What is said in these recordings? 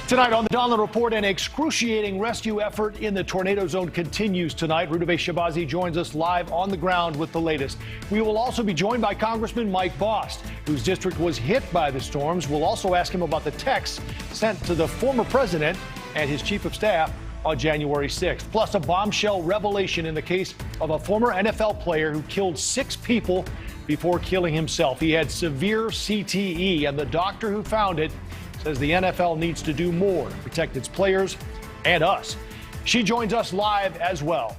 Tonight on the Donlon Report, an excruciating rescue effort in the tornado zone continues tonight. Rudabeh Shabazi joins us live on the ground with the latest. We will also be joined by Congressman Mike Bost, whose district was hit by the storms. We'll also ask him about the texts sent to the former president and his chief of staff on January 6th. Plus, a bombshell revelation in the case of a former NFL player who killed 6 people before killing himself. He had severe CTE, and the doctor who found it says the NFL needs to do more to protect its players and us. She joins us live as well.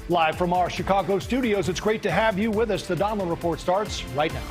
Live from our Chicago studios, it's great to have you with us. The Donlon Report starts right now.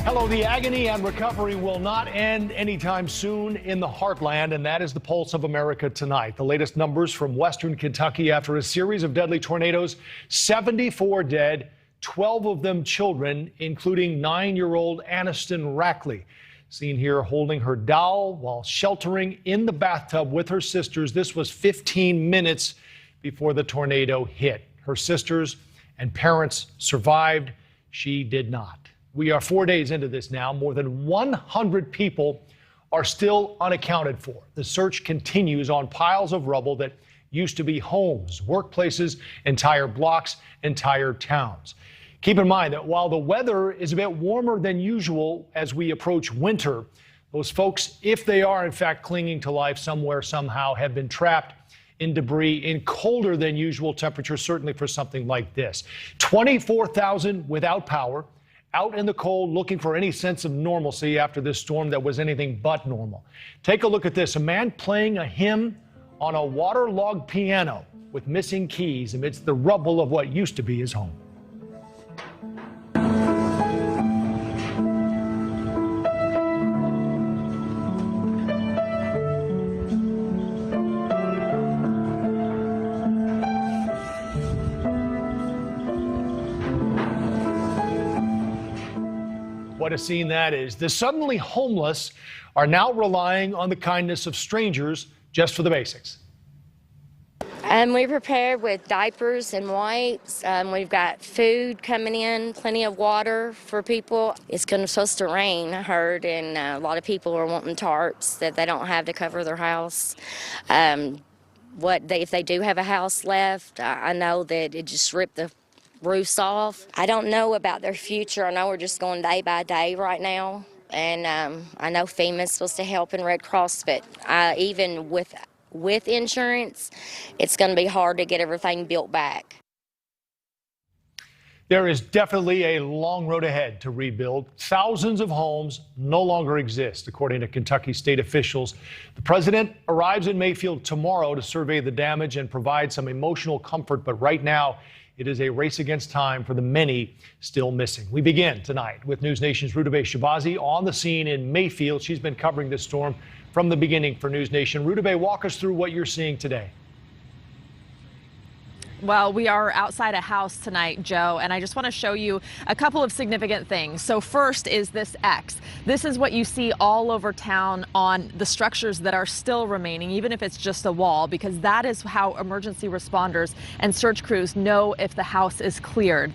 Hello, the agony and recovery will not end anytime soon in the heartland, and that is the pulse of America tonight. The latest numbers from western Kentucky after a series of deadly tornadoes, 74 dead, 12 of them children, including 9-year-old Aniston Rackley, seen here holding her doll while sheltering in the bathtub with her sisters. This was 15 minutes before the tornado hit. Her sisters and parents survived. She did not. We are 4 days into this now. More than 100 people are still unaccounted for. The search continues on piles of rubble that used to be homes, workplaces, entire blocks, entire towns. Keep in mind that while the weather is a bit warmer than usual as we approach winter, those folks, if they are in fact clinging to life somewhere, somehow, have been trapped in debris in colder than usual temperatures, certainly for something like this. 24,000 without power, out in the cold looking for any sense of normalcy after this storm that was anything but normal. Take a look at this. A man playing a hymn on a waterlogged piano with missing keys amidst the rubble of what used to be his home. What a scene that is. The suddenly homeless are now relying on the kindness of strangers just for the basics. We prepared with diapers and wipes. We've got food coming in, plenty of water for people. It's supposed to rain, I heard, and a lot of people are wanting tarps that they don't have to cover their house. If they do have a house left, I know that it just ripped the roofs off. I don't know about their future. I know we're just going day by day right now. And I know FEMA's supposed to help in Red Cross, but even with insurance, it's going to be hard to get everything built back. There is definitely a long road ahead to rebuild. Thousands of homes no longer exist, according to Kentucky state officials. The president arrives in Mayfield tomorrow to survey the damage and provide some emotional comfort, but right now, it is a race against time for the many still missing. We begin tonight with NewsNation's Rudabeh Shabazi on the scene in Mayfield. She's been covering this storm from the beginning for NewsNation. Rudabeh, walk us through what you're seeing today. Well, we are outside a house tonight, Joe, and I just want to show you a couple of significant things. So first is this X. This is what you see all over town on the structures that are still remaining, even if it's just a wall, because that is how emergency responders and search crews know if the house is cleared.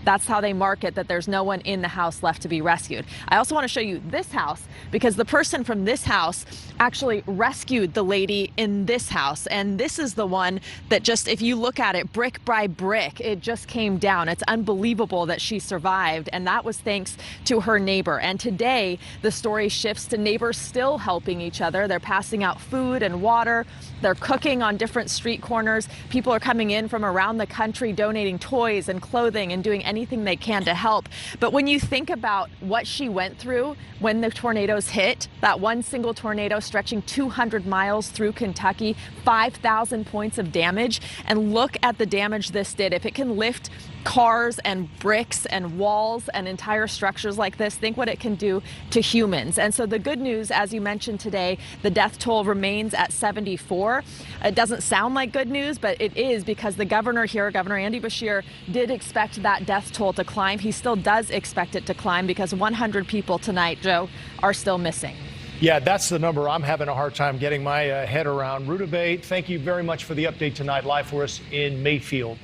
That's how they mark it, that there's no one in the house left to be rescued. I also want to show you this house because the person from this house actually rescued the lady in this house, and this is the one that just, if you look at it, brick by brick, it just came down. It's unbelievable that she survived, and that was thanks to her neighbor. And today, the story shifts to neighbors still helping each other. They're passing out food and water. They're cooking on different street corners. People are coming in from around the country donating toys and clothing and doing anything they can to help. But when you think about what she went through when the tornadoes hit, that one single tornado stretching 200 miles through Kentucky, 5,000 points of damage, and look at the damage this did. If it can lift cars and bricks and walls and entire structures like this, think what it can do to humans. And so the good news, as you mentioned today, the death toll remains at 74. It doesn't sound like good news, but it is, because the governor here, Governor Andy Beshear, did expect that death toll to climb. He still does expect it to climb because 100 people tonight, Joe, are still missing. Yeah, that's the number I'm having a hard time getting my head around. Rudabeh, thank you very much for the update tonight, live for us in Mayfield.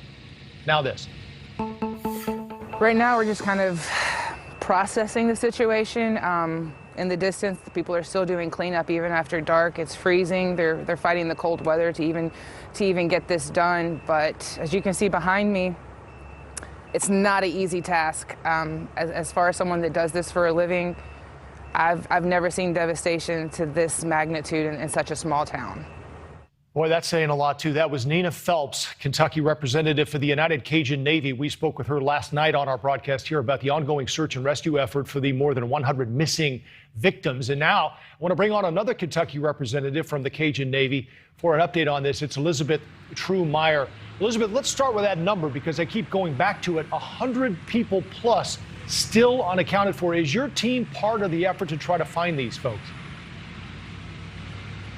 Now this. Right now, we're just kind of processing the situation. In the distance, the people are still doing cleanup even after dark. It's freezing. They're fighting the cold weather to even get this done. But as you can see behind me, it's not an easy task. As far as someone that does this for a living, I've never seen devastation to this magnitude in such a small town. Boy, that's saying a lot, too. That was Nina Phelps, Kentucky representative for the United Cajun Navy. We spoke with her last night on our broadcast here about the ongoing search and rescue effort for the more than 100 missing victims. And now I want to bring on another Kentucky representative from the Cajun Navy for an update on this. It's Elizabeth Trumeyer. Elizabeth, let's start with that number because I keep going back to it. 100 people plus still unaccounted for. Is your team part of the effort to try to find these folks?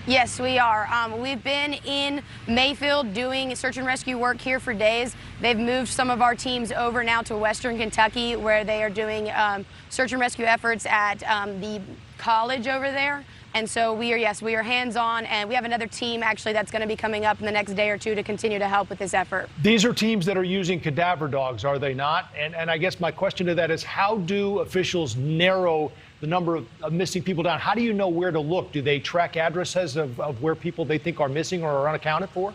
Yes, we are. We've been in Mayfield doing search and rescue work here for days. They've moved some of our teams over now to Western Kentucky where they are doing search and rescue efforts at the college over there. And so we are hands-on, and we have another team actually that's going to be coming up in the next day or two to continue to help with this effort. These are teams that are using cadaver dogs, are they not? And I guess my question to that is, how do officials narrow the number of missing people down? How do you know where to look? Do they track addresses of where people they think are missing or are unaccounted for?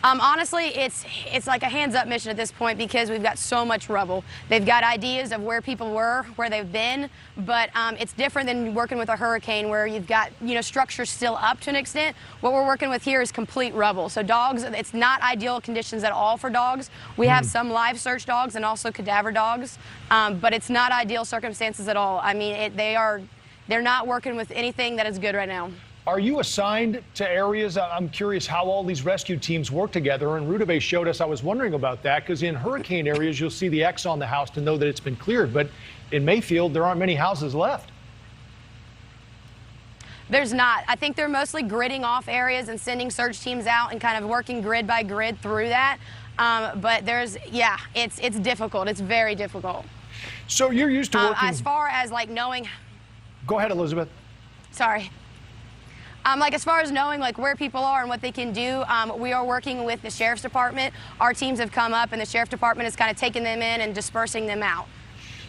Honestly, it's like a hands-up mission at this point because we've got so much rubble. They've got ideas of where people were, where they've been, but it's different than working with a hurricane where you've got, structures still up to an extent. What we're working with here is complete rubble. So dogs, it's not ideal conditions at all for dogs. We have some live search dogs and also cadaver dogs, but it's not ideal circumstances at all. I mean, they're not working with anything that is good right now. Are you assigned to areas? I'm curious how all these rescue teams work together. And Rudabeh showed us, I was wondering about that, because in hurricane areas, you'll see the X on the house to know that it's been cleared. But in Mayfield, there aren't many houses left. There's not. I think they're mostly gridding off areas and sending search teams out and kind of working grid by grid through that. But it's difficult. It's very difficult. So you're used to working. As far as like knowing. Go ahead, Elizabeth. Sorry. As far as knowing where people are and what they can do, we are working with the Sheriff's Department. Our teams have come up and the Sheriff's Department is kind of taking them in and dispersing them out.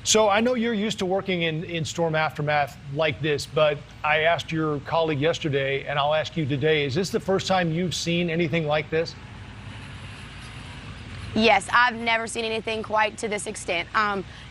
So I know you're used to working in storm aftermath like this, but I asked your colleague yesterday and I'll ask you today, is this the first time you've seen anything like this? Yes, I've never seen anything quite to this extent.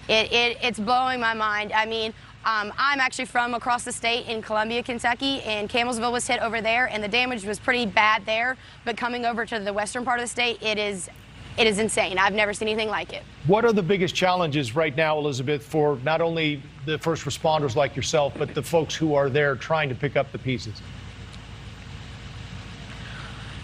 It's blowing my mind. I mean, I'm actually from across the state in Columbia, Kentucky, and Campbellsville was hit over there, and the damage was pretty bad there. But coming over to the western part of the state, it is insane. I've never seen anything like it. What are the biggest challenges right now, Elizabeth, for not only the first responders like yourself, but the folks who are there trying to pick up the pieces?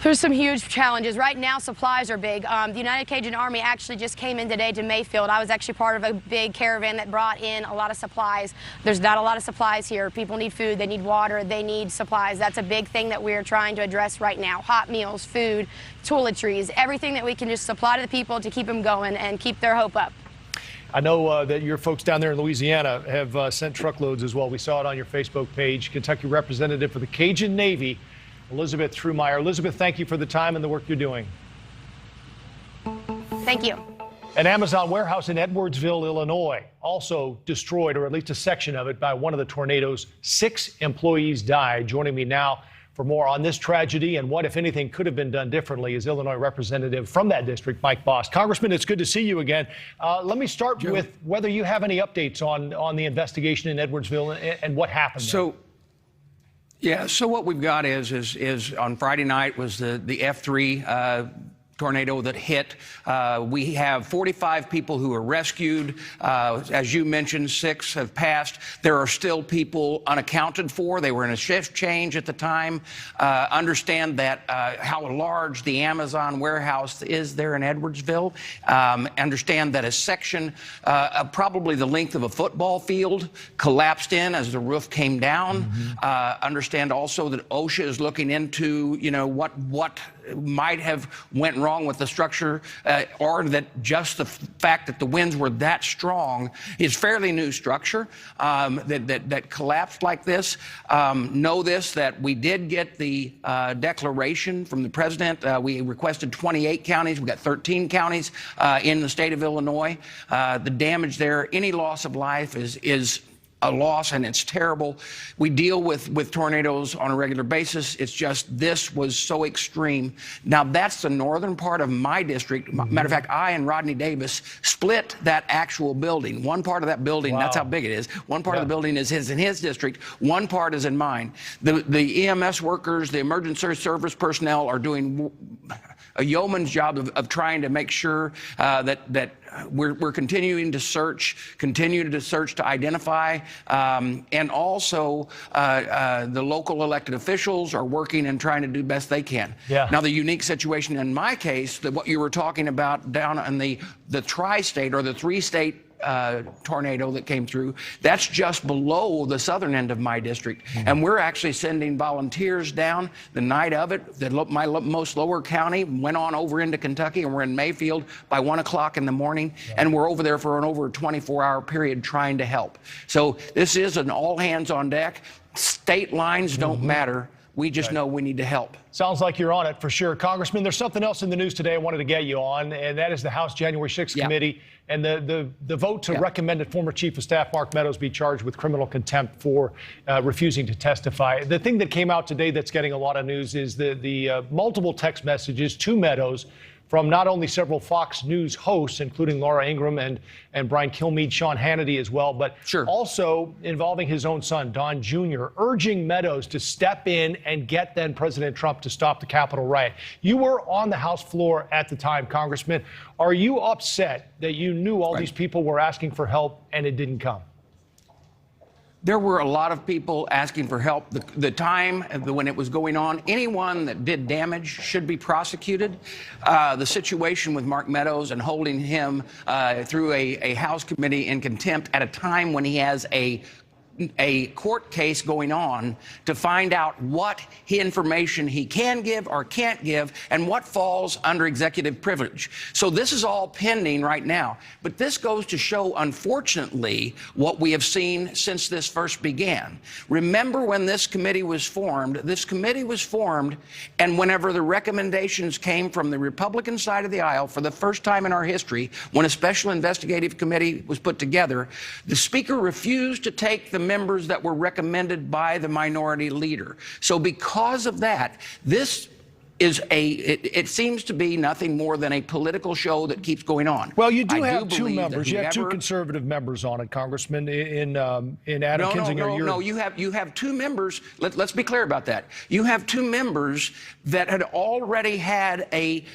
There's some huge challenges. Right now, supplies are big. The United Cajun Army actually just came in today to Mayfield. I was actually part of a big caravan that brought in a lot of supplies. There's not a lot of supplies here. People need food, they need water, they need supplies. That's a big thing that we're trying to address right now. Hot meals, food, toiletries, everything that we can just supply to the people to keep them going and keep their hope up. I know that your folks down there in Louisiana have sent truckloads as well. We saw it on your Facebook page. Kentucky representative for the Cajun Navy, Elizabeth Trumeyer. Elizabeth, thank you for the time and the work you're doing. Thank you. An Amazon warehouse in Edwardsville, Illinois, also destroyed, or at least a section of it, by one of the tornadoes. 6 employees died. Joining me now for more on this tragedy and what, if anything, could have been done differently is Illinois representative from that district, Mike Bost. Congressman, it's good to see you again. Let me start with whether you have any updates on the investigation in Edwardsville and what happened there. Yeah, so what we've got is on Friday night was the F3 tornado that hit. We have 45 people who were rescued. As you mentioned, 6 have passed. There are still people unaccounted for. They were in a shift change at the time. Understand that how large the Amazon warehouse is there in Edwardsville. Understand that a section, probably the length of a football field, collapsed in as the roof came down. Understand also that OSHA is looking into, what might have went wrong with the structure, or that just the fact that the winds were that strong is fairly new structure that collapsed like this. Know this, that we did get the declaration from the president. We requested 28 counties. We got 13 counties in the state of Illinois. The damage there, any loss of life is a loss, and it's terrible. We deal with tornadoes on a regular basis. It's just this was so extreme. Now, that's the northern part of my district. Matter of fact, I and Rodney Davis split that actual building. One part of that building, that's how big it is. One part of the building is in his district. One part is in mine. The EMS workers, the emergency service personnel are doing a yeoman's job of trying to make sure that we're continuing to search, to identify, and also the local elected officials are working and trying to do best they can. Yeah. Now, the unique situation in my case, what you were talking about down in the tri-state or the three-state tornado that came through, that's just below the southern end of my district. And we're actually sending volunteers down the night of it. My most lower county went on over into Kentucky, and we're in Mayfield by 1 o'clock in the morning, and we're over there for an over 24-hour period trying to help. So this is an all hands on deck. State lines don't matter. We just know we need to help. Sounds like you're on it for sure. Congressman, there's something else in the news today I wanted to get you on, and that is the House January 6th committee and the vote to recommend that former Chief of Staff Mark Meadows be charged with criminal contempt for refusing to testify. The thing that came out today that's getting a lot of news is the multiple text messages to Meadows from not only several Fox News hosts, including Laura Ingraham and Brian Kilmeade, Sean Hannity as well, but also involving his own son, Don Jr., urging Meadows to step in and get then President Trump to stop the Capitol riot. You were on the House floor at the time, Congressman. Are you upset that you knew all these people were asking for help and it didn't come? There were a lot of people asking for help. The time when it was going on, anyone that did damage should be prosecuted. The situation with Mark Meadows and holding him through a House committee in contempt at a time when he has a court case going on to find out what information he can give or can't give and what falls under executive privilege. So this is all pending right now. But this goes to show, unfortunately, what we have seen since this first began. Remember when this committee was formed, and whenever the recommendations came from the Republican side of the aisle for the first time in our history, when a special investigative committee was put together, the Speaker refused to take the members that were recommended by the minority leader. So because of that, this is it seems to be nothing more than a political show that keeps going on. Well, you do have two members. You have two conservative members on it, Congressman, in Adam Kinzinger. No, you have two members. Let's be clear about that. You have two members that had already had a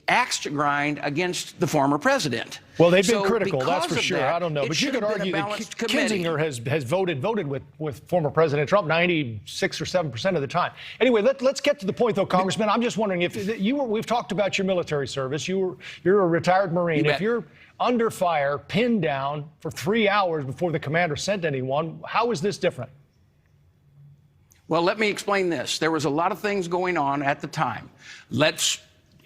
axe to grind against the former president. Well, they've been critical, that's for sure. I don't know. But you could argue that Kinzinger has voted with former President Trump 96 or 7% of the time. Anyway, let's get to the point, though, Congressman. I'm just wondering if we've talked about your military service. You're a retired Marine. If you're under fire, pinned down for 3 hours before the commander sent anyone, how is this different? Well, let me explain this. There was a lot of things going on at the time. Let's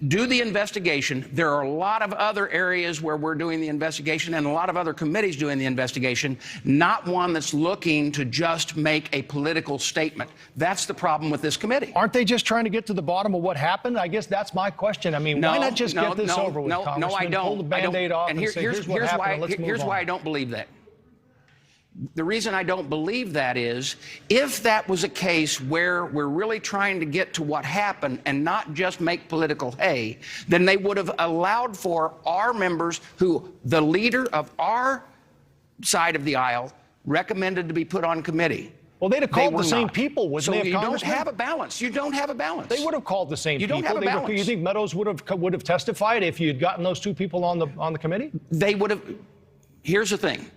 do the investigation. There are a lot of other areas where we're doing the investigation and a lot of other committees doing the investigation, not one that's looking to just make a political statement. That's the problem with this committee. Aren't they just trying to get to the bottom of what happened? I guess that's my question. I mean, why not just get this over with, Congressman? No, I don't. Pull the Band-Aid off and say, here's what happened, let's move on. Here's why I don't believe that. The reason I don't believe that is, if that was a case where we're really trying to get to what happened and not just make political hay, then they would have allowed for our members who the leader of our side of the aisle recommended to be put on committee. Well, they'd have called the same people, wouldn't they? So you don't have a balance. You don't have a balance. They would have called the same people. You don't have a balance. You think Meadows would have testified if you had gotten those two people on the committee? They would have. Here's the thing.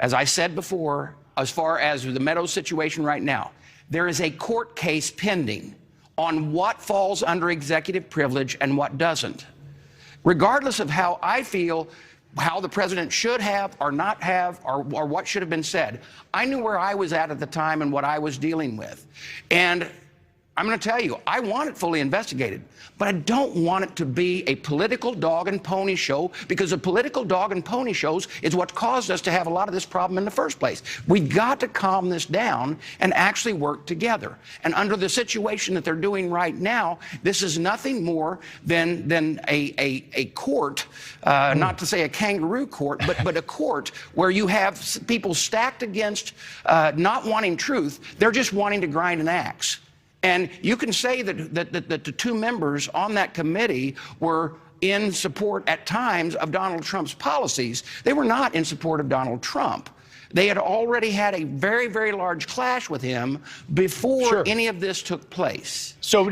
As I said before, as far as the Meadows situation right now, there is a court case pending on what falls under executive privilege and what doesn't. Regardless of how I feel, how the president should have or not have, or what should have been said, I knew where I was at the time and what I was dealing with. And I'm going to tell you, I want it fully investigated, but I don't want it to be a political dog and pony show, because the political dog and pony shows is what caused us to have a lot of this problem in the first place. We've got to calm this down and actually work together. And under the situation that they're doing right now, this is nothing more than a court, not to say a kangaroo court, but a court where you have people stacked against not wanting truth. They're just wanting to grind an axe. And you can say that the two members on that committee were in support at times of Donald Trump's policies. They were not in support of Donald Trump. They had already had a very, very large clash with him before any of this took place. So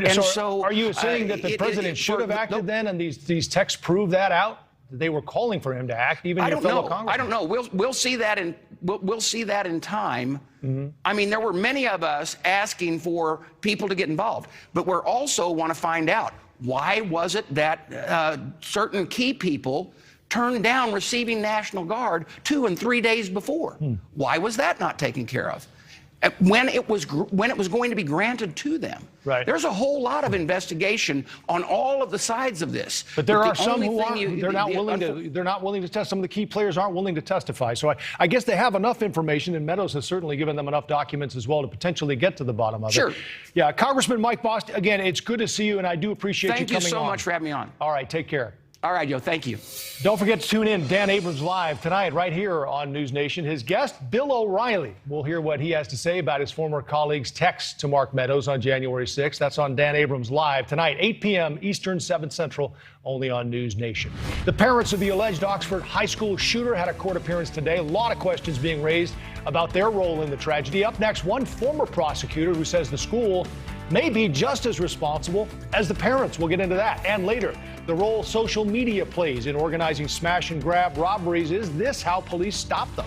are you saying that the president should have acted then, and these texts prove that out? They were calling for him to act, even your fellow congressman. I don't know. We'll see that in we'll see that in time. I mean, there were many of us asking for people to get involved, but we also want to find out, why was it that certain key people turned down receiving National Guard 2 and 3 days before? Why was that not taken care of when it was going to be granted to them? Right. There's a whole lot of investigation on all of the sides of this. But there are some who aren't. They're not willing to test. Some of the key players aren't willing to testify. So I guess they have enough information, and Meadows has certainly given them enough documents as well to potentially get to the bottom of it. Sure. Yeah, Congressman Mike Bost, again, it's good to see you, and I do appreciate you coming on. Thank you so much for having me on. All right, take care. All right, Joe, thank you. Don't forget to tune in. Dan Abrams Live tonight right here on NewsNation. His guest, Bill O'Reilly. We'll hear what he has to say about his former colleague's text to Mark Meadows on January 6th. That's on Dan Abrams Live tonight, 8 p.m. Eastern, 7 Central, only on NewsNation. The parents of the alleged Oxford high school shooter had a court appearance today. A lot of questions being raised about their role in the tragedy. Up next, one former prosecutor who says the school may be just as responsible as the parents. We'll get into that. And later, the role social media plays in organizing smash and grab robberies. Is this how police stop them?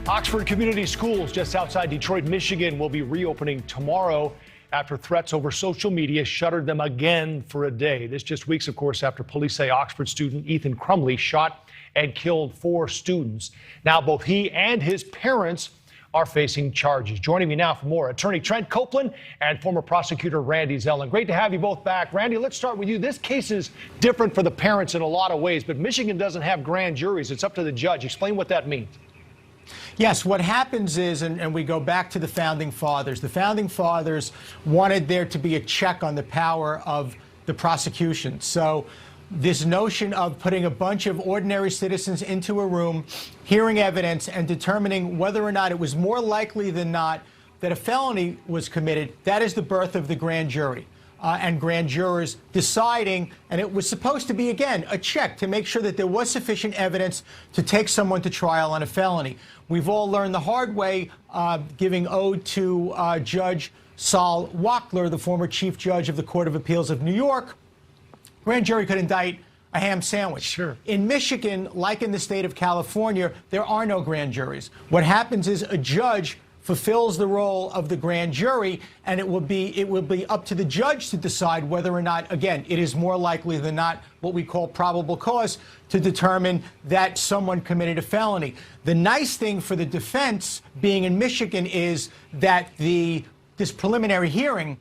Oxford Community Schools just outside Detroit, Michigan will be reopening tomorrow after threats over social media shuttered them again for a day. This just weeks, of course, after police say Oxford student Ethan Crumley shot and killed 4 students. Now, both he and his parents are facing charges. Joining me now for more, attorney Trent Copeland and former prosecutor Randy Zellin. Great to have you both back. Randy, let's start with you. This case is different for the parents in a lot of ways, but Michigan doesn't have grand juries. It's up to the judge. Explain what that means. Yes, what happens is, and we go back to the Founding Fathers, the Founding Fathers wanted there to be a check on the power of the prosecution. So this notion of putting a bunch of ordinary citizens into a room, hearing evidence, and determining whether or not it was more likely than not that a felony was committed, that is the birth of the grand jury. And grand jurors deciding, and it was supposed to be, again, a check to make sure that there was sufficient evidence to take someone to trial on a felony. We've all learned the hard way, giving ode to Judge Saul Wachtler, the former chief judge of the Court of Appeals of New York. Grand jury could indict a ham sandwich. Sure. In Michigan, like in the state of California, there are no grand juries. What happens is a judge fulfills the role of the grand jury, and it will be up to the judge to decide whether or not, again, it is more likely than not what we call probable cause to determine that someone committed a felony. The nice thing for the defense being in Michigan is that this preliminary hearing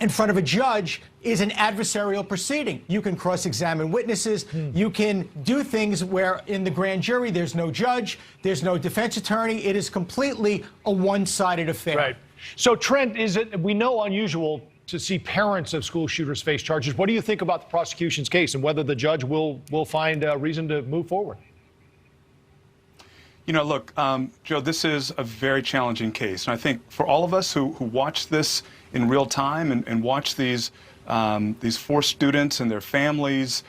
in front of a judge is an adversarial proceeding. You can cross-examine witnesses. You can do things where in the grand jury there's no judge, there's no defense attorney. It is completely a one-sided affair. Right. So, Trent, we know unusual to see parents of school shooters face charges. What do you think about the prosecution's case and whether the judge will find a reason to move forward? You know, look, Joe, this is a very challenging case. And I think for all of us who watch this in real time and watch these 4 students and their families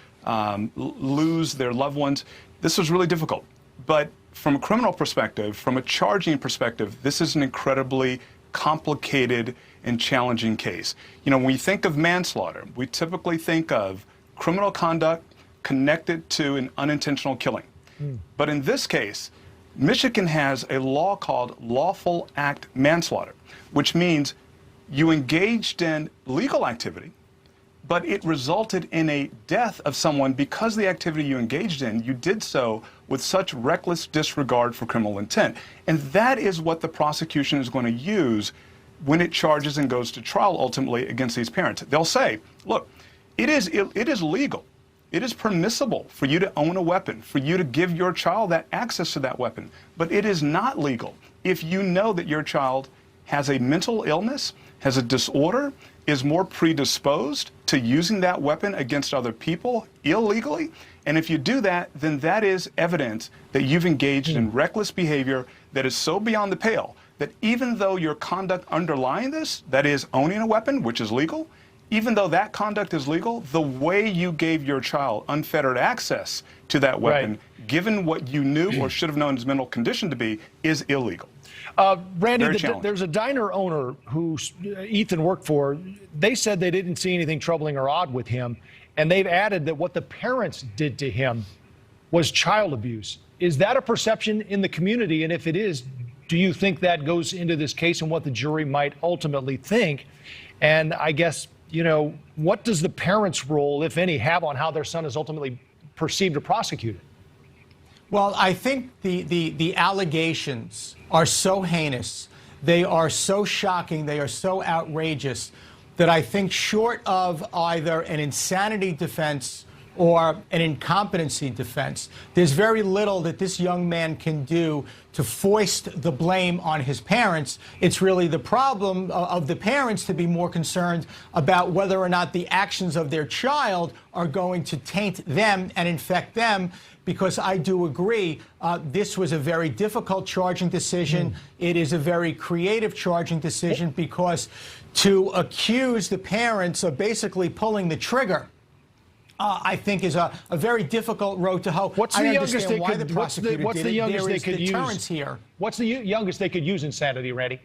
lose their loved ones, this was really difficult. But from a criminal perspective, from a charging perspective, this is an incredibly complicated and challenging case. You know, when we think of manslaughter, we typically think of criminal conduct connected to an unintentional killing. But in this case, Michigan has a law called lawful act manslaughter, which means you engaged in legal activity, but it resulted in a death of someone because the activity you engaged in, you did so with such reckless disregard for criminal intent. And that is what the prosecution is going to use when it charges and goes to trial ultimately against these parents. They'll say, look, it is legal. It is permissible for you to own a weapon, for you to give your child that access to that weapon. But it is not legal if you know that your child has a mental illness, has a disorder, is more predisposed to using that weapon against other people illegally. And if you do that, then that is evidence that you've engaged in reckless behavior that is so beyond the pale that even though your conduct underlying this, that is owning a weapon, which is legal, even though that conduct is legal, the way you gave your child unfettered access to that weapon, given what you knew or should have known his mental condition to be, is illegal. Randy, there's a diner owner who Ethan worked for. They said they didn't see anything troubling or odd with him, and they've added that what the parents did to him was child abuse. Is that a perception in the community? And if it is, do you think that goes into this case and what the jury might ultimately think? And I guess, you know, what does the parents' role, if any, have on how their son is ultimately perceived or prosecuted? Well, I think the allegations are so heinous, they are so shocking, they are so outrageous, that I think short of either an insanity defense or an incompetency defense, there's very little that this young man can do to foist the blame on his parents. It's really the problem of the parents to be more concerned about whether or not the actions of their child are going to taint them and infect them, because I do agree this was a very difficult charging decision. It is a very creative charging decision, because to accuse the parents of basically pulling the trigger, I think is a very difficult road to hoe. What's the youngest they could? What's the youngest they could use here? What's the youngest they could use insanity, Randy?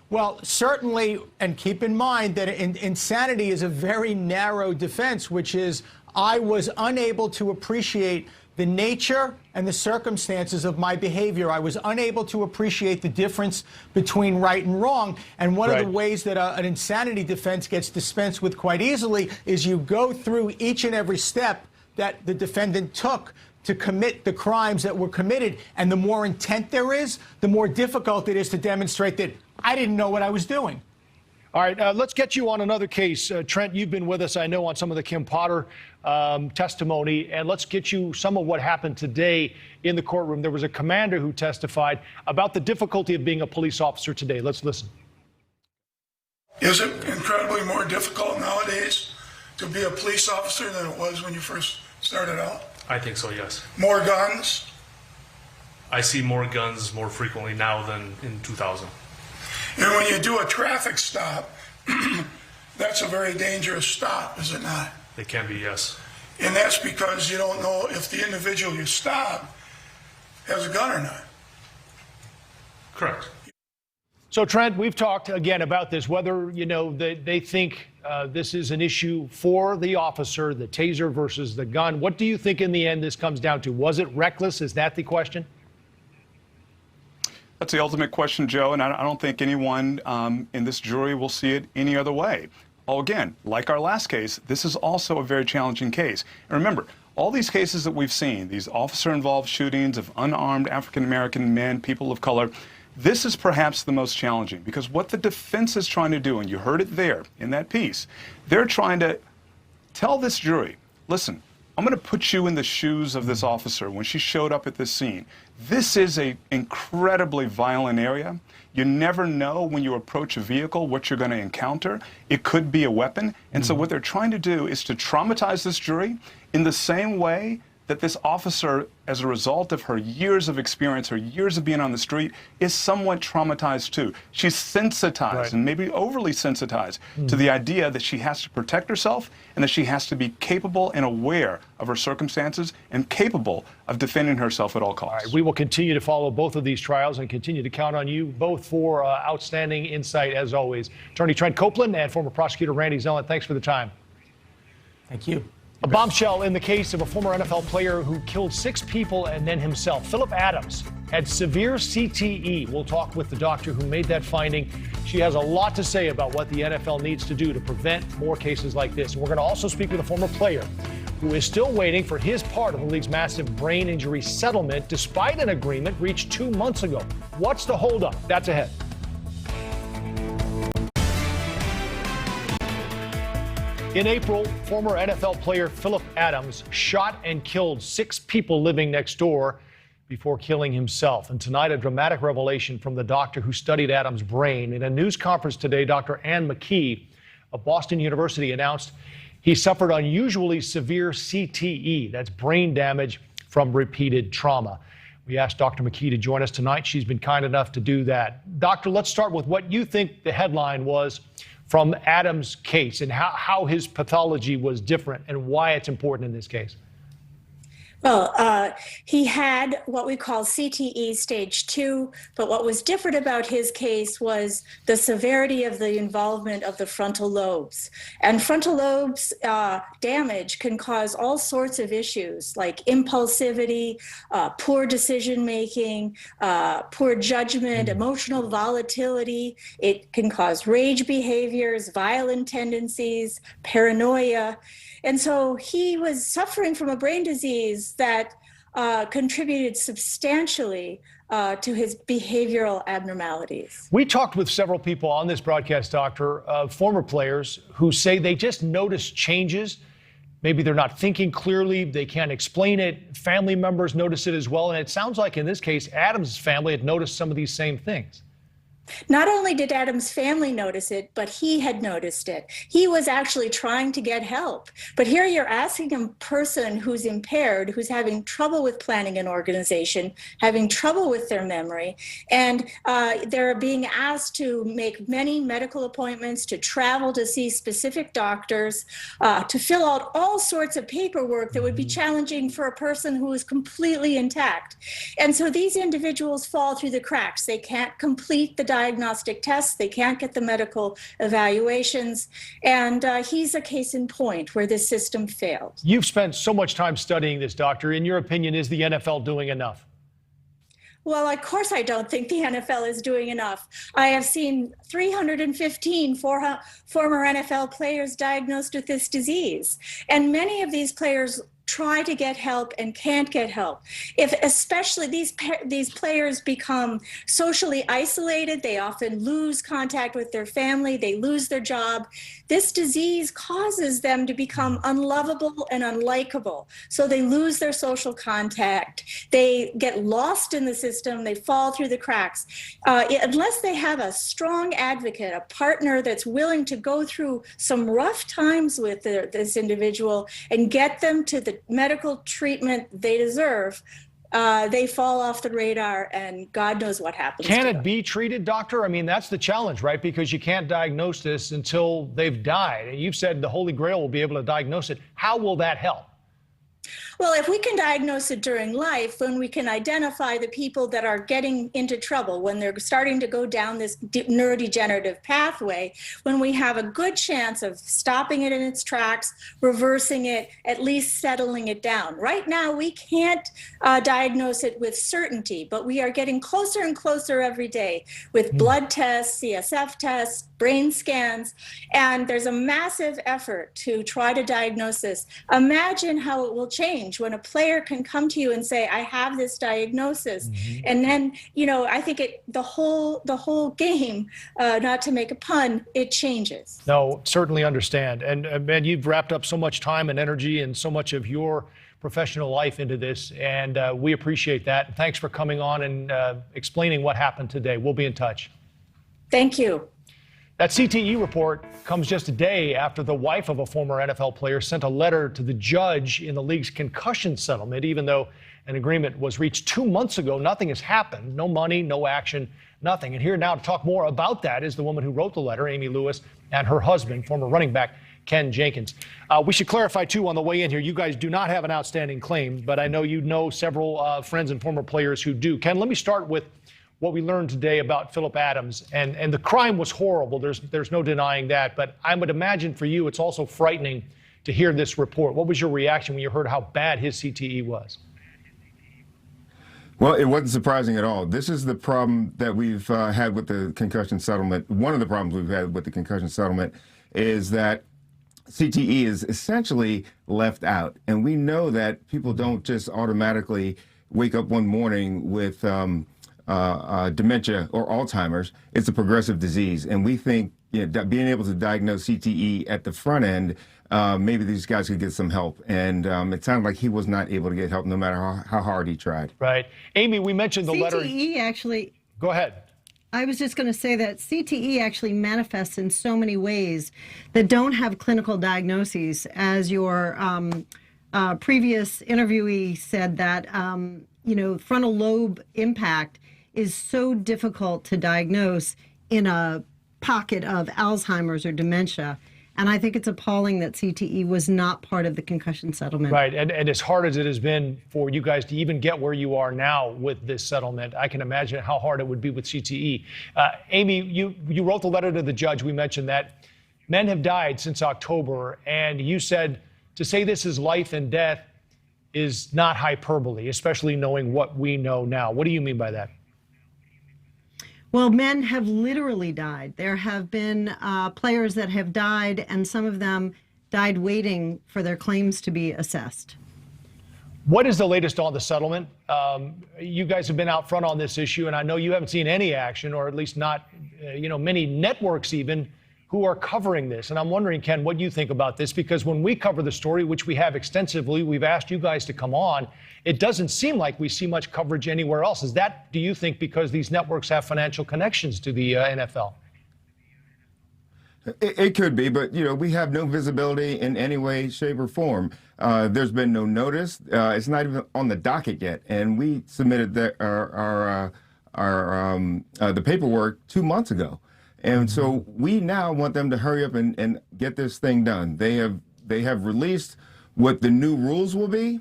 Well, certainly, and keep in mind that insanity is a very narrow defense, which is I was unable to appreciate the nature and the circumstances of my behavior. I was unable to appreciate the difference between right and wrong. And one of the ways that an insanity defense gets dispensed with quite easily is you go through each and every step that the defendant took to commit the crimes that were committed. And the more intent there is, the more difficult it is to demonstrate that I didn't know what I was doing. All right, let's get you on another case. Trent, you've been with us, I know, on some of the Kim Potter testimony, and let's get you some of what happened today in the courtroom. There was a commander who testified about the difficulty of being a police officer today. Let's listen. Is it incredibly more difficult nowadays to be a police officer than it was when you first started out? I think so, yes. More guns? I see more guns more frequently now than in 2000. And when you do a traffic stop, that's a very dangerous stop, is it not? It can be, yes. And that's because you don't know if the individual you stop has a gun or not. Correct. So, Trent, we've talked again about this, whether, you know, they think this is an issue for the officer, the taser versus the gun. What do you think in the end this comes down to? Was it reckless? Is that the question? That's the ultimate question, Joe, and I don't think anyone in this jury will see it any other way. Oh, again, like our last case, this is also a very challenging case. And remember, all these cases that we've seen, these officer-involved shootings of unarmed African-American men, people of color, this is perhaps the most challenging, because what the defense is trying to do, and you heard it there in that piece, they're trying to tell this jury, listen, I'm going to put you in the shoes of this officer when she showed up at this scene. This is an incredibly violent area. You never know when you approach a vehicle what you're going to encounter. It could be a weapon. And so what they're trying to do is to traumatize this jury in the same way that this officer, as a result of her years of experience, her years of being on the street, is somewhat traumatized too. She's sensitized and maybe overly sensitized to the idea that she has to protect herself and that she has to be capable and aware of her circumstances and capable of defending herself at all costs. All right, we will continue to follow both of these trials and continue to count on you both for outstanding insight as always. Attorney Trent Copeland and former prosecutor Randy Zellin, thanks for the time. Thank you. A bombshell in the case of a former NFL player who killed 6 people and then himself. Phillip Adams had severe CTE. We'll talk with the doctor who made that finding. She has a lot to say about what the NFL needs to do to prevent more cases like this. And we're going to also speak with a former player who is still waiting for his part of the league's massive brain injury settlement, despite an agreement reached 2 months ago. What's the holdup? That's ahead. In April, former NFL player Phillip Adams shot and killed 6 people living next door before killing himself. And tonight, a dramatic revelation from the doctor who studied Adams' brain. In a news conference today, Dr. Ann McKee of Boston University announced he suffered unusually severe CTE. That's brain damage from repeated trauma. We asked Dr. McKee to join us tonight. She's been kind enough to do that. Doctor, let's start with what you think the headline was from Adams' case and how his pathology was different and why it's important in this case. Well, he had what we call CTE stage 2, but what was different about his case was the severity of the involvement of the frontal lobes. And frontal lobes damage can cause all sorts of issues like impulsivity, poor decision-making, poor judgment, emotional volatility. It can cause rage behaviors, violent tendencies, paranoia. And so he was suffering from a brain disease that contributed substantially to his behavioral abnormalities. We talked with several people on this broadcast, Doctor, former players who say they just notice changes. Maybe they're not thinking clearly. They can't explain it. Family members notice it as well. And it sounds like in this case, Adams' family had noticed some of these same things. Not only did Adams' family notice it, but he had noticed it. He was actually trying to get help. But here you're asking a person who's impaired, who's having trouble with planning an organization, having trouble with their memory, and they're being asked to make many medical appointments, to travel to see specific doctors, to fill out all sorts of paperwork that would be challenging for a person who is completely intact. And so these individuals fall through the cracks. They can't complete the diagnostic tests, they can't get the medical evaluations, and he's a case in point where this system failed. You've spent so much time studying this, Doctor. In your opinion, is the NFL doing enough? Well, of course, I don't think the NFL is doing enough. I have seen 315 former NFL players diagnosed with this disease, and many of these players try to get help and can't get help. If especially these players become socially isolated, they often lose contact with their family, they lose their job. This disease causes them to become unlovable and unlikable. So they lose their social contact, they get lost in the system, they fall through the cracks. Unless they have a strong advocate, a partner that's willing to go through some rough times with this individual and get them to the medical treatment they deserve, they fall off the radar, and God knows what happens. Can it be treated, Doctor? I mean, that's the challenge, right? Because you can't diagnose this until they've died. And you've said the Holy Grail will be able to diagnose it. How will that help? Well, if we can diagnose it during life, when we can identify the people that are getting into trouble, when they're starting to go down this neurodegenerative pathway, when we have a good chance of stopping it in its tracks, reversing it, at least settling it down. Right now, we can't diagnose it with certainty, but we are getting closer and closer every day with blood tests, CSF tests, brain scans, and there's a massive effort to try to diagnose this. Imagine how it will change when a player can come to you and say, I have this diagnosis. And then, you know, I think the whole game, not to make a pun, it changes. No, certainly understand. And man, you've wrapped up so much time and energy and so much of your professional life into this, and we appreciate that. Thanks for coming on and explaining what happened today. We'll be in touch. Thank you. That CTE report comes just a day after the wife of a former NFL player sent a letter to the judge in the league's concussion settlement. Even though an agreement was reached 2 months ago, nothing has happened. No money, no action, nothing. And here now to talk more about that is the woman who wrote the letter, Amy Lewis, and her husband, former running back Ken Jenkins. We should clarify, too, on the way in here, you guys do not have an outstanding claim, but I know you know several friends and former players who do. Ken, let me start with what we learned today about Phillip Adams, and the crime was horrible. There's no denying that, but I would imagine for you it's also frightening to hear this report. What was your reaction when you heard how bad his CTE was? Well, it wasn't surprising at all. This is the problem that we've had with the concussion settlement. One of the problems we've had with the concussion settlement is that CTE is essentially left out. And we know that people don't just automatically wake up one morning with dementia or Alzheimer's. It's a progressive disease. And we think being able to diagnose CTE at the front end, maybe these guys could get some help. And it sounded like he was not able to get help no matter how hard he tried. Right. Amy, we mentioned the letter. CTE actually. Go ahead. I was just going to say that CTE actually manifests in so many ways that don't have clinical diagnoses. As your previous interviewee said, that frontal lobe impact is so difficult to diagnose in a pocket of Alzheimer's or dementia. And I think it's appalling that CTE was not part of the concussion settlement. Right, and as hard as it has been for you guys to even get where you are now with this settlement, I can imagine how hard it would be with CTE. Amy, you wrote the letter to the judge. We mentioned that men have died since October, and you said to say this is life and death is not hyperbole, especially knowing what we know now. What do you mean by that? Well, men have literally died. There have been players that have died, and some of them died waiting for their claims to be assessed. What is the latest on the settlement? You guys have been out front on this issue, and I know you haven't seen any action, or at least not, many networks even, who are covering this. And I'm wondering, Ken, what you think about this? Because when we cover the story, which we have extensively, we've asked you guys to come on, it doesn't seem like we see much coverage anywhere else. Is that, do you think, because these networks have financial connections to the NFL? It could be, but, we have no visibility in any way, shape, or form. There's been no notice. It's not even on the docket yet. And we submitted the paperwork 2 months ago. And so we now want them to hurry up and get this thing done. They have released what the new rules will be,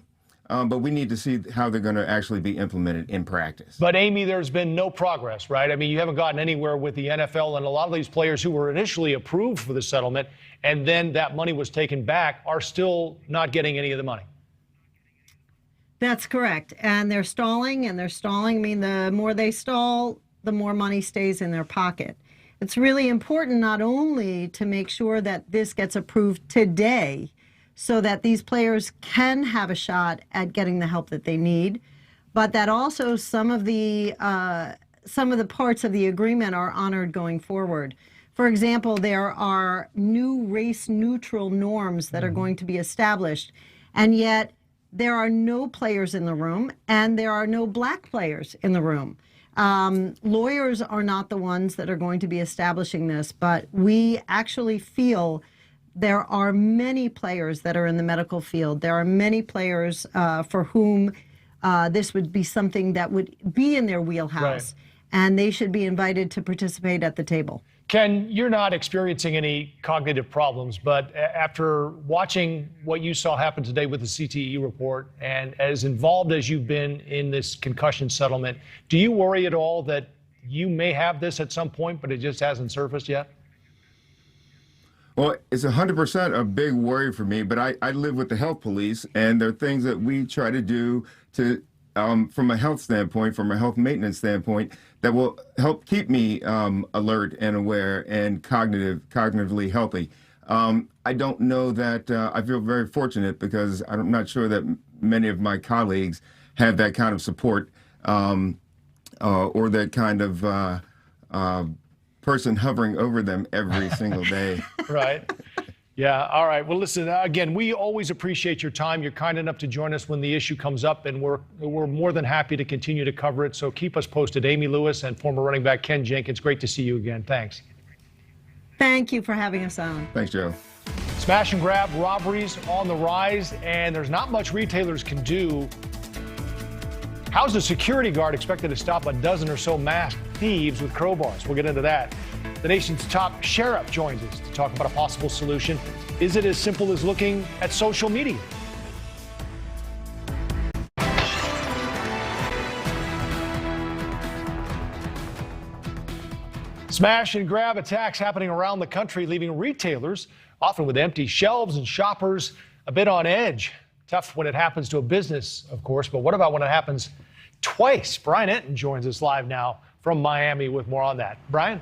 but we need to see how they're going to actually be implemented in practice. But Amy, there's been no progress, right? I mean, you haven't gotten anywhere with the NFL, and a lot of these players who were initially approved for the settlement and then that money was taken back are still not getting any of the money. That's correct. And they're stalling, and they're stalling. I mean, the more they stall, the more money stays in their pocket. It's really important not only to make sure that this gets approved today so that these players can have a shot at getting the help that they need, but that also some of the parts of the agreement are honored going forward. For example, there are new race-neutral norms that are going to be established, and yet there are no players in the room, and there are no black players in the room. Lawyers are not the ones that are going to be establishing this, but we actually feel there are many players that are in the medical field. There are many players for whom this would be something that would be in their wheelhouse, right, and they should be invited to participate at the table. Ken, you're not experiencing any cognitive problems, but after watching what you saw happen today with the CTE report and as involved as you've been in this concussion settlement, do you worry at all that you may have this at some point, but it just hasn't surfaced yet? Well, it's 100% a big worry for me, but I live with the health police, and there are things that we try to do to from a health standpoint, from a health maintenance standpoint, that will help keep me alert and aware and cognitively healthy. I don't know that I feel very fortunate because I'm not sure that many of my colleagues have that kind of support or that kind of person hovering over them every single day. Right. Yeah. All right. Well, listen, again, we always appreciate your time. You're kind enough to join us when the issue comes up, and we're more than happy to continue to cover it. So keep us posted. Amy Lewis and former running back Ken Jenkins, great to see you again. Thanks. Thank you for having us on. Thanks, Joe. Smash and grab robberies on the rise, and there's not much retailers can do. How's a security guard expected to stop a dozen or so masked thieves with crowbars? We'll get into that. The nation's top sheriff joins us to talk about a possible solution. Is it as simple as looking at social media? Smash and grab attacks happening around the country, leaving retailers often with empty shelves and shoppers a bit on edge. Tough when it happens to a business, of course, but what about when it happens twice? Brian Enton joins us live now from Miami with more on that. Brian?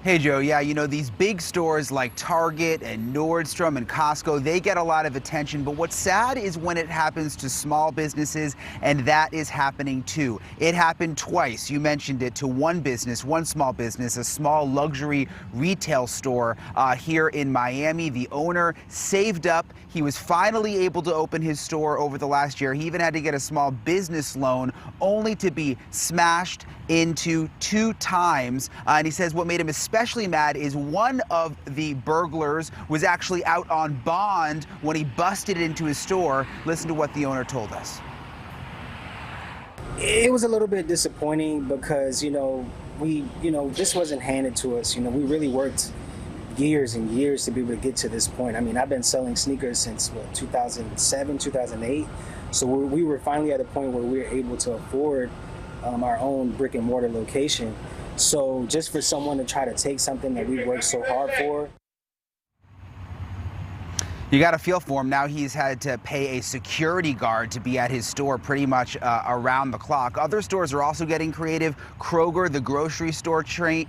Hey, Joe. Yeah, you know, these big stores like Target and Nordstrom and Costco, they get a lot of attention. But what's sad is when it happens to small businesses, and that is happening too. It happened twice. You mentioned it, to one business, one small business, a small luxury retail store here in Miami. The owner saved up. He was finally able to open his store over the last year. He even had to get a small business loan, only to be smashed into 2 times. And he says what made him especially mad is one of the burglars was actually out on bond when he busted into his store. Listen to what the owner told us. It was a little bit disappointing because, this wasn't handed to us. We really worked years and years to be able to get to this point. I mean, I've been selling sneakers since 2007, 2008. So we were finally at a point where we were able to afford our own brick and mortar location. So just for someone to try to take something that we worked so hard for. You got to feel for him. Now he's had to pay a security guard to be at his store pretty much around the clock. Other stores are also getting creative. Kroger, the grocery store chain,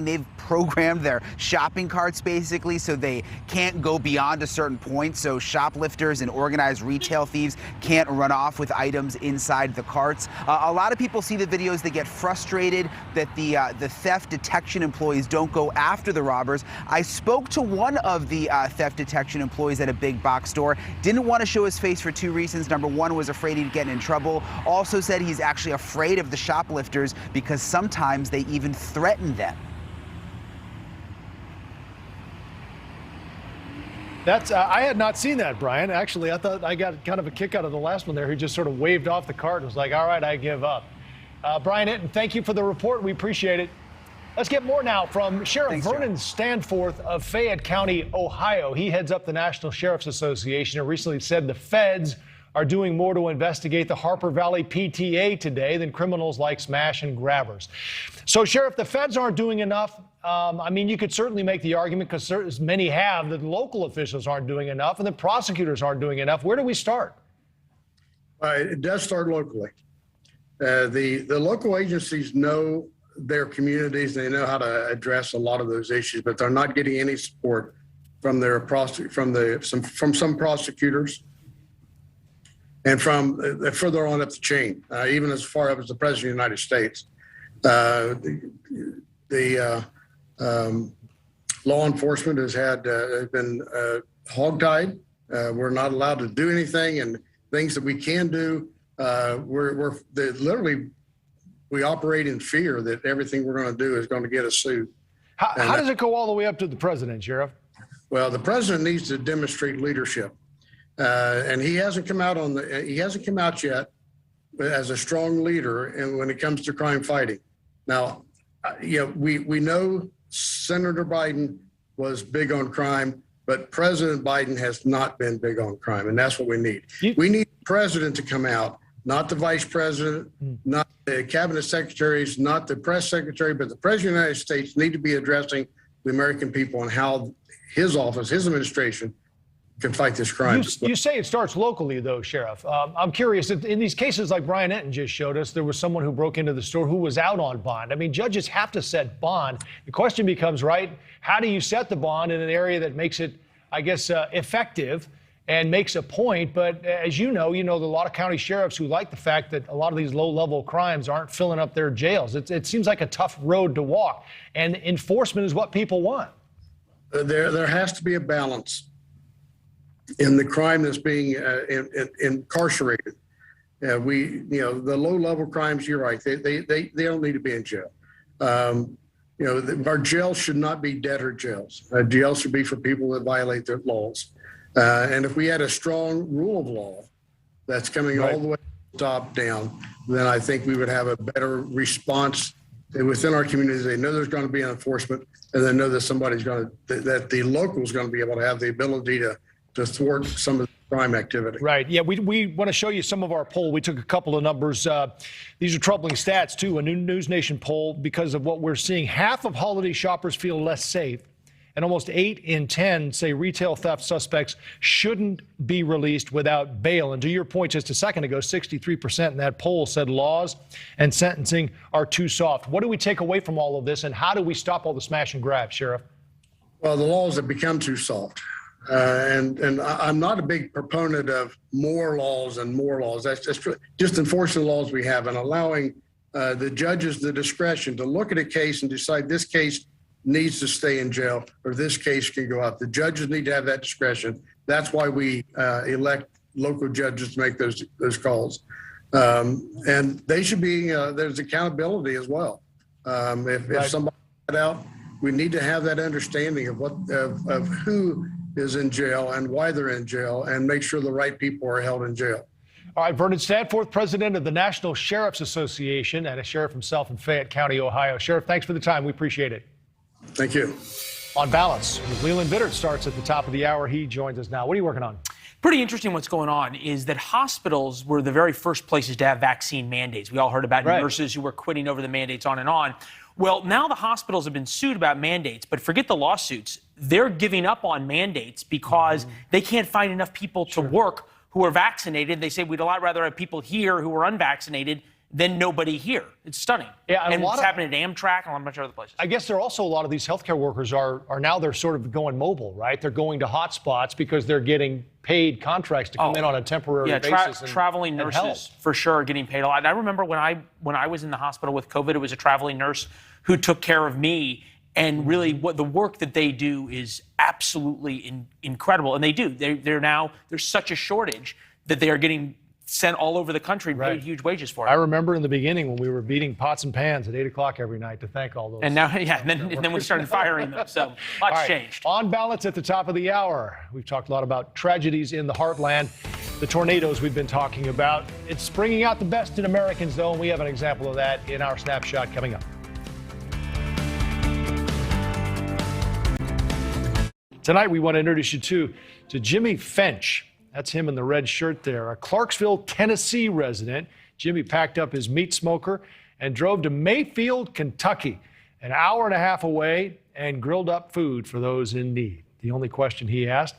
they've programmed their shopping carts basically so they can't go beyond a certain point. So shoplifters and organized retail thieves can't run off with items inside the carts. A lot of people see the videos. They get frustrated that the theft detection employees don't go after the robbers. I spoke to one of the theft detection employees at a big box store. Didn't want to show his face for 2 reasons. Number one, was afraid he'd get in trouble. Also said he's actually afraid of the shoplifters because sometimes they even threaten them. I had not seen that, Brian. Actually, I thought I got kind of a kick out of the last one there. He just sort of waved off the cart and was like, all right, I give up. Brian Enton, thank you for the report. We appreciate it. Let's get more now from Sheriff Vernon Stanforth of Fayette County, Ohio. He heads up the National Sheriff's Association and recently said the feds are doing more to investigate the Harper Valley PTA today than criminals like smash and grabbers. So, Sheriff, the feds aren't doing enough. I mean, you could certainly make the argument, because as many have, that local officials aren't doing enough and the prosecutors aren't doing enough. Where do we start? It does start locally. The local agencies know their communities. They know how to address a lot of those issues, but they're not getting any support from some prosecutors and from further on up the chain, even as far up as the President of the United States. The law enforcement has been hogtied. We're not allowed to do anything, and things that we can do, we operate in fear that everything we're going to do is going to get us sued. How does it go all the way up to the president, Sheriff? Well, the president needs to demonstrate leadership, and he hasn't come out yet as a strong leader. And when it comes to crime fighting, now, we know Senator Biden was big on crime, but President Biden has not been big on crime, and that's what we need. We need the president to come out. Not the vice president, not the cabinet secretaries, not the press secretary, but the president of the United States need to be addressing the American people and how his office, his administration can fight this crime. You say it starts locally, though, Sheriff. I'm curious, in these cases like Brian Enton just showed us, there was someone who broke into the store who was out on bond. I mean, judges have to set bond. The question becomes, right, how do you set the bond in an area that makes it, I guess, effective and makes a point? But as you know, there are a lot of county sheriffs who like the fact that a lot of these low-level crimes aren't filling up their jails. It seems like a tough road to walk, and enforcement is what people want. There has to be a balance in the crime that's being incarcerated. The low-level crimes, you're right, they don't need to be in jail. Our jails should not be debtor jails. Jails should be for people that violate their laws. And if we had a strong rule of law that's coming all the way top down, then I think we would have a better response within our communities. They know there's going to be enforcement, and they know that that the local is going to be able to have the ability to to thwart some of the crime activity. Right. Yeah, we want to show you some of our poll. We took a couple of numbers. These are troubling stats, too. A new NewsNation poll, because of what we're seeing, half of holiday shoppers feel less safe, and almost 8 in 10 say retail theft suspects shouldn't be released without bail. And to your point just a second ago, 63% in that poll said laws and sentencing are too soft. What do we take away from all of this, and how do we stop all the smash and grab, Sheriff? Well, the laws have become too soft. And I'm not a big proponent of more laws and more laws. That's just enforcing the laws we have and allowing the judges the discretion to look at a case and decide this case needs to stay in jail or this case can go out. The judges need to have that discretion. That's why we elect local judges to make those calls. And they should be, there's accountability as well. If somebody got out, we need to have that understanding of of who is in jail and why they're in jail, and make sure the right people are held in jail. All right, Vernon Stanforth, president of the National Sheriff's Association and a sheriff himself in Fayette County, Ohio. Sheriff, thanks for the time. We appreciate it. Thank you. On Balance, Leland Bittert starts at the top of the hour. He joins us now. What are you working on? Pretty interesting what's going on is that hospitals were the very first places to have vaccine mandates. We all heard about nurses who were quitting over the mandates on and on. Well, now the hospitals have been sued about mandates, but forget the lawsuits. They're giving up on mandates because they can't find enough people to work who are vaccinated. They say we'd a lot rather have people here who are unvaccinated than nobody here. It's stunning. Yeah, and it's happening at Amtrak and a bunch of other places. I guess there are also a lot of these healthcare workers are now they're sort of going mobile, right? They're going to hot spots because they're getting paid contracts to come in on a temporary basis. Traveling nurses for sure are getting paid a lot. And I remember when I was in the hospital with COVID, it was a traveling nurse who took care of me. And really, what the work that they do is absolutely incredible. And they do. There's such a shortage that they are getting sent all over the country and paid huge wages for it. I remember in the beginning when we were beating pots and pans at 8 o'clock every night to thank all those. And now, and then we started firing them. So lots changed. On Balance at the top of the hour. We've talked a lot about tragedies in the heartland, the tornadoes we've been talking about. It's bringing out the best in Americans, though, and we have an example of that in our Snapshot coming up. Tonight, we want to introduce you to Jimmy Finch. That's him in the red shirt there, a Clarksville, Tennessee resident. Jimmy packed up his meat smoker and drove to Mayfield, Kentucky, an hour and a half away, and grilled up food for those in need. The only question he asked,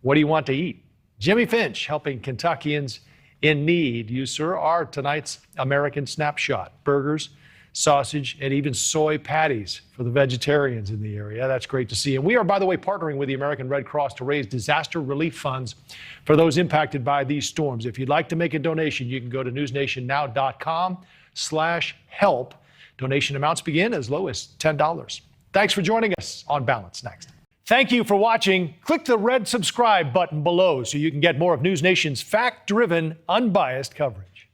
what do you want to eat? Jimmy Finch helping Kentuckians in need. You, sir, are tonight's American Snapshot. Burgers, sausage, and even soy patties for the vegetarians in the area. That's great to see. And we are, by the way, partnering with the American Red Cross to raise disaster relief funds for those impacted by these storms. If you'd like to make a donation, you can go to newsnationnow.com/help. Donation amounts begin as low as $10. Thanks for joining us on Balance. Next. Thank you for watching. Click the red subscribe button below so you can get more of NewsNation's fact-driven, unbiased coverage.